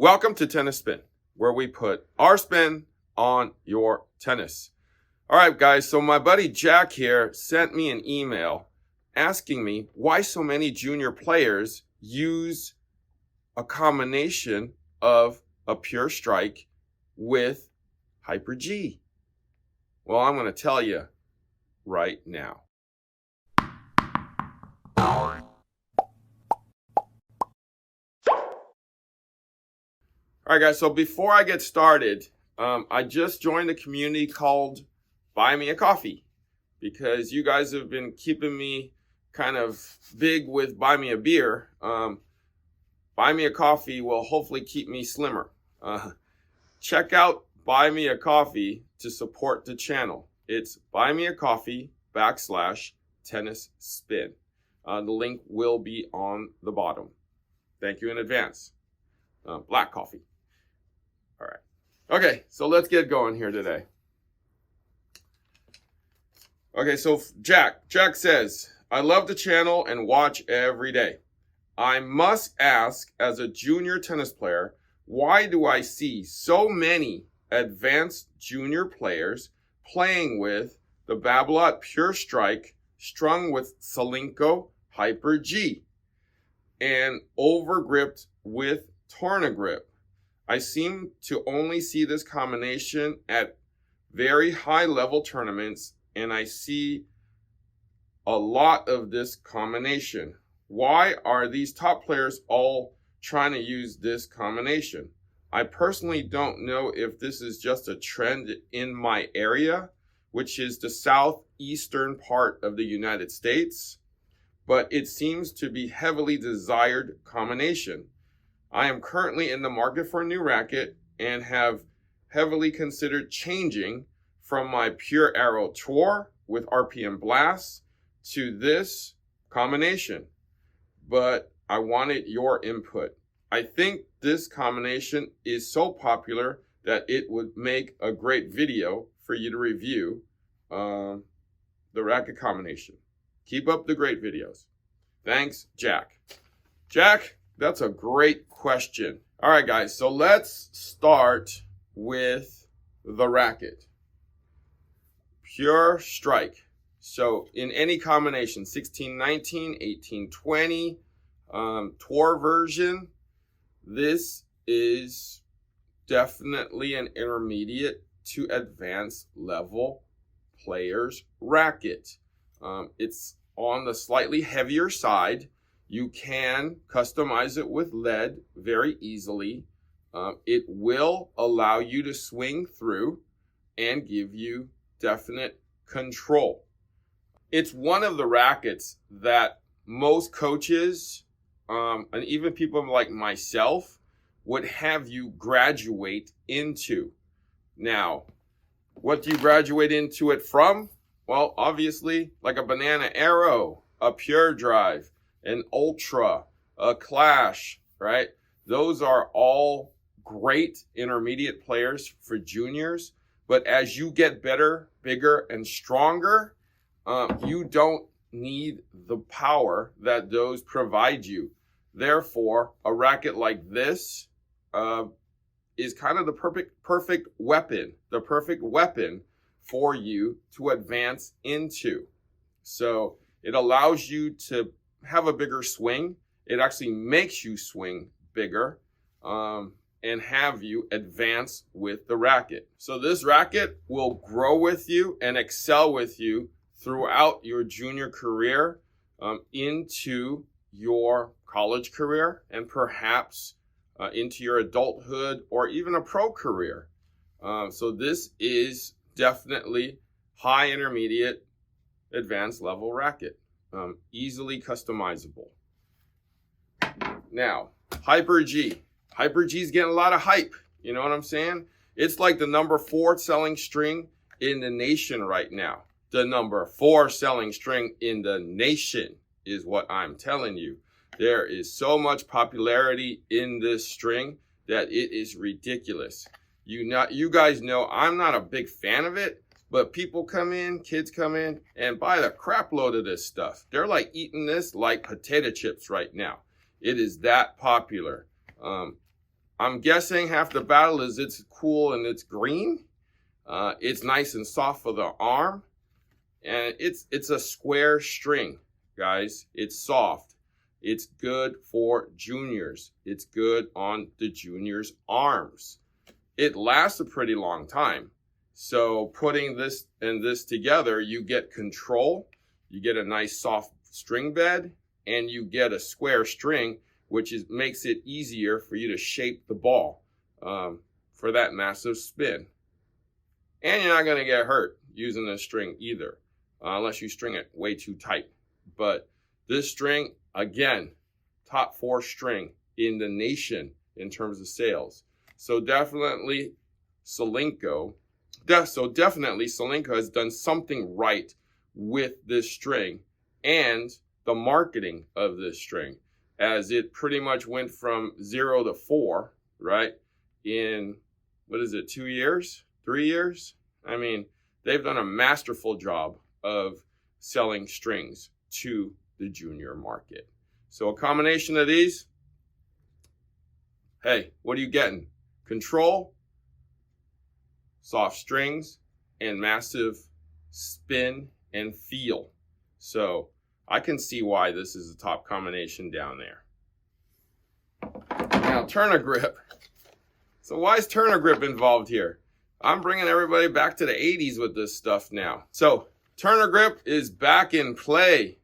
Welcome to Tennis Spin, where we put our spin on your tennis. All right, guys, so my buddy Jack here sent me an email asking me why so many junior players use a combination of a Pure Strike with HyperG. Well, I'm going to tell you right now. All right, guys, so before I get started, I just joined a community called Buy Me a Coffee because you guys have been keeping me kind of big with Buy Me a Beer. Buy Me a Coffee will hopefully keep me slimmer. Check out Buy Me a Coffee to support the channel. It's buymeacoffee.com/tennis spin. The link will be on the bottom. Thank you in advance. Black coffee. All right. Okay, so let's get going here today. Okay, so Jack says, I love the channel and watch every day. I must ask, as a junior tennis player, why do I see so many advanced junior players playing with the Babolat Pure Strike strung with Solinco Hyper-G and overgripped with Tournagrip? I seem to only see this combination at very high level tournaments, and I see a lot of this combination. Why are these top players all trying to use this combination? I personally don't know if this is just a trend in my area, which is the southeastern part of the United States, but it seems to be heavily desired combination. I am currently in the market for a new racket and have heavily considered changing from my Pure Arrow Tour with RPM Blast to this combination, but I wanted your input. I think this combination is so popular that it would make a great video for you to review the racket combination. Keep up the great videos. Thanks, Jack. Jack, that's a great question. All right, guys, so let's start with the racket. Pure Strike. So in any combination, 16-19, 18-20, tour version, this is definitely an intermediate to advanced level player's racket. It's on the slightly heavier side. You can customize it with lead very easily. It will allow you to swing through and give you definite control. It's one of the rackets that most coaches, and even people like myself, would have you graduate into. Now, what do you graduate into it from? Well, obviously, like a Banana Arrow, a Pure Drive, an Ultra, a Clash, right? Those are all great intermediate players for juniors. But as you get better, bigger, and stronger, you don't need the power that those provide you. Therefore, a racket like this is kind of the perfect weapon for you to advance into. So it allows you to have a bigger swing. It actually makes you swing bigger and have you advance with the racket. So this racket will grow with you and excel with you throughout your junior career into your college career and perhaps into your adulthood or even a pro career. So this is definitely high intermediate advanced level racket. Easily customizable. Now, HyperG. HyperG is getting a lot of hype. You know what I'm saying? It's like the number 4 selling string in the nation right now. The number 4 selling string in the nation is what I'm telling you. There is so much popularity in this string that it is ridiculous. You guys know I'm not a big fan of it, but people come in, kids come in and buy the crap load of this stuff. They're like eating this like potato chips right now. It is that popular. I'm guessing half the battle is it's cool and it's green. It's nice and soft for the arm. And it's a square string, guys. It's soft. It's good for juniors. It's good on the juniors' arms. It lasts a pretty long time. So putting this and this together, you get control, you get a nice soft string bed, and you get a square string, which makes it easier for you to shape the ball for that massive spin. And you're not going to get hurt using this string either, unless you string it way too tight. But this string, again, top 4 string in the nation in terms of sales. So definitely Solinco has done something right with this string and the marketing of this string, as it pretty much went from 0 to 4, right? In, 2 years? 3 years? I mean, they've done a masterful job of selling strings to the junior market. So a combination of these, hey, what are you getting? Control, soft strings, and massive spin and feel. So I can see why this is a top combination down there. Now, TurnAGrip. So why is TurnAGrip involved here? I'm bringing everybody back to the 80s with this stuff now. So TurnAGrip is back in play.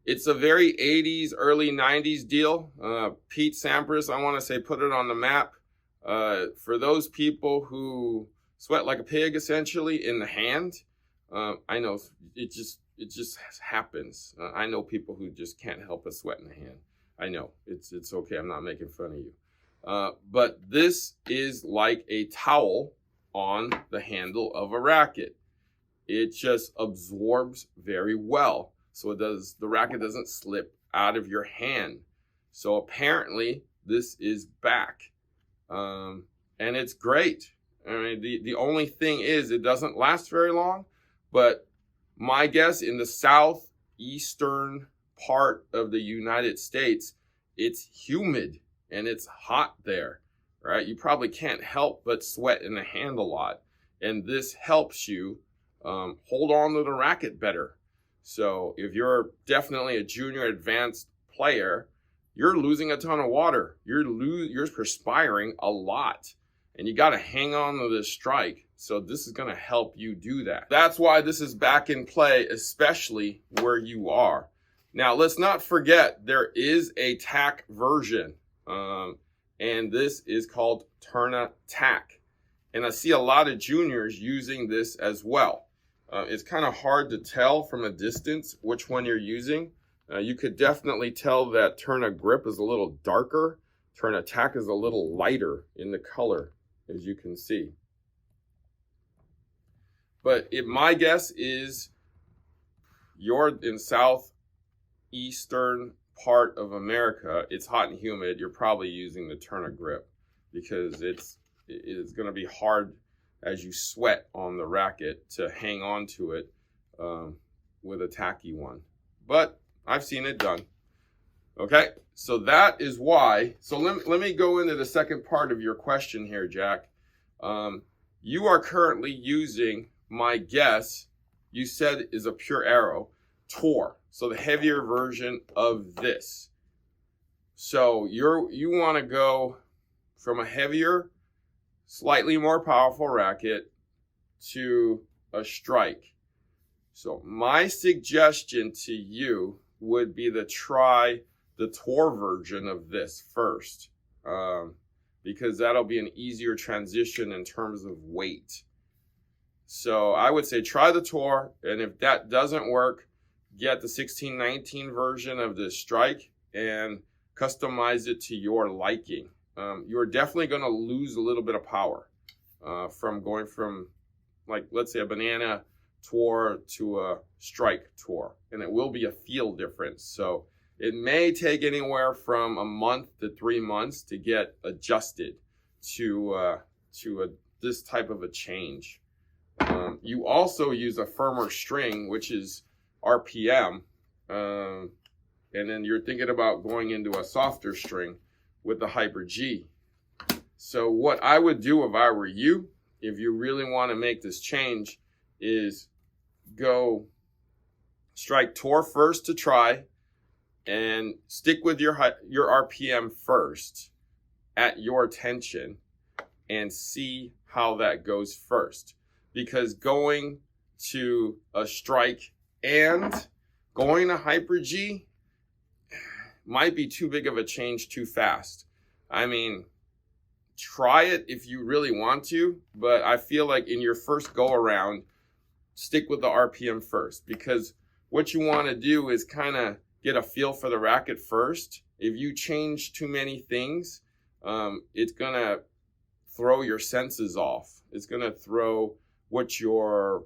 It's a very 80s, early 90s deal. Pete Sampras, I want to say, put it on the map. For those people who sweat like a pig, essentially, in the hand, I know it just happens. I know people who just can't help but sweat in the hand. I know, it's okay, I'm not making fun of you. But this is like a towel on the handle of a racket. It just absorbs very well, so the racket doesn't slip out of your hand. So apparently this is back, and it's great. I mean, the only thing is it doesn't last very long, but my guess, in the southeastern part of the United States, it's humid and it's hot there, right? You probably can't help but sweat in the hand a lot, and this helps you hold on to the racket better. So if you're definitely a junior advanced player, you're losing a ton of water. You're perspiring a lot, and you got to hang on to this strike. So this is going to help you do that. That's why this is back in play, especially where you are. Now, let's not forget there is a tack version, and this is called TurnATack. And I see a lot of juniors using this as well. It's kind of hard to tell from a distance which one you're using. You could definitely tell that TurnAGrip is a little darker. TurnATack is a little lighter in the color, as you can see. But my guess is you're in southeastern part of America. It's hot and humid. You're probably using the TurnAGrip because it's going to be hard as you sweat on the racket to hang on to it with a tacky one. But I've seen it done. Okay, so that is why. So let me go into the second part of your question here, Jack. You are currently using, my guess, you said is a Pure Aero Tour, so the heavier version of this. So you want to go from a heavier, slightly more powerful racket to a strike. So my suggestion to you would be to try the Tour version of this first, because that'll be an easier transition in terms of weight. So I would say try the Tour, and if that doesn't work, get the 1619 version of this strike and customize it to your liking. You're definitely going to lose a little bit of power from going from, like, let's say a banana tour to a strike tour, and it will be a feel difference. So it may take anywhere from a month to 3 months to get adjusted to this type of a change. You also use a firmer string, which is RPM, and then you're thinking about going into a softer string with the HyperG. So what I would do if I were you, if you really want to make this change, is go strike Tour first to try and stick with your RPM first at your tension and see how that goes first. Because going to a strike and going to HyperG might be too big of a change too fast. I mean, try it if you really want to, but I feel like in your first go around, stick with the RPM first, because what you want to do is kind of get a feel for the racket first. If you change too many things, it's going to throw your senses off. It's going to throw what your,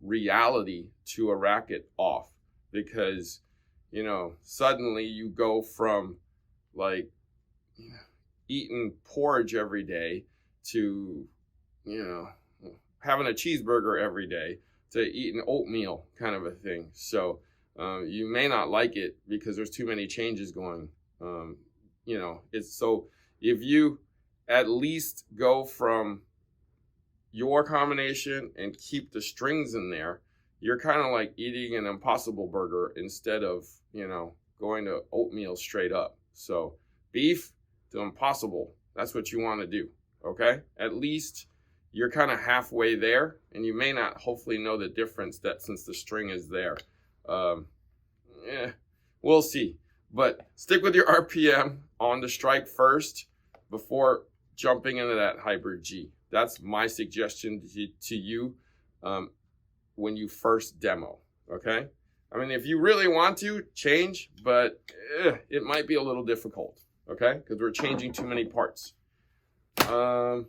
reality to a racket off, because, suddenly you go from like eating porridge every day to, having a cheeseburger every day to eating oatmeal kind of a thing. So you may not like it because there's too many changes going. It's so if you at least go from your combination and keep the strings in there, you're kind of like eating an Impossible Burger instead of, going to oatmeal straight up. So beef to Impossible, that's what you want to do, okay? At least you're kind of halfway there, and you may not hopefully know the difference that since the string is there. We'll see. But stick with your RPM on the strike first before jumping into that HyperG. That's my suggestion to you when you first demo, okay? I mean, if you really want to, change, but it might be a little difficult, okay? Because we're changing too many parts. But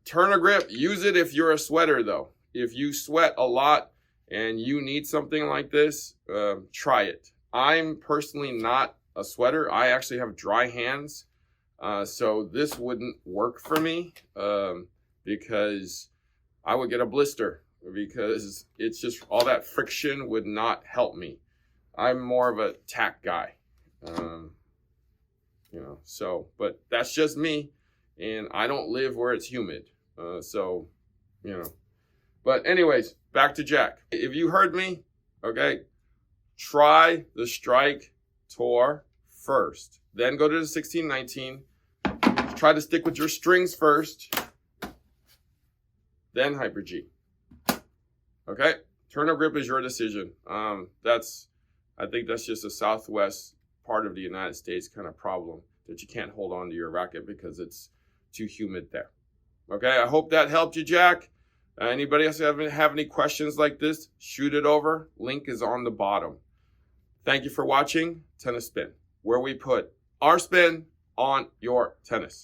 TurnAGrip, use it if you're a sweater, though. If you sweat a lot and you need something like this, try it. I'm personally not a sweater. I actually have dry hands. So this wouldn't work for me because I would get a blister, because it's just all that friction would not help me. I'm more of a tack guy, but that's just me, and I don't live where it's humid. But anyways, back to Jack. If you heard me, okay, try the Strike Tour first, then go to the 1619. Try to stick with your strings first, then HyperG. Okay, TurnAGrip is your decision. I think that's just a Southwest part of the United States kind of problem, that you can't hold on to your racket because it's too humid there. Okay, I hope that helped you, Jack. Anybody else have any questions like this, shoot it over. Link is on the bottom. Thank you for watching Tennis Spin, where we put our spin on your tennis.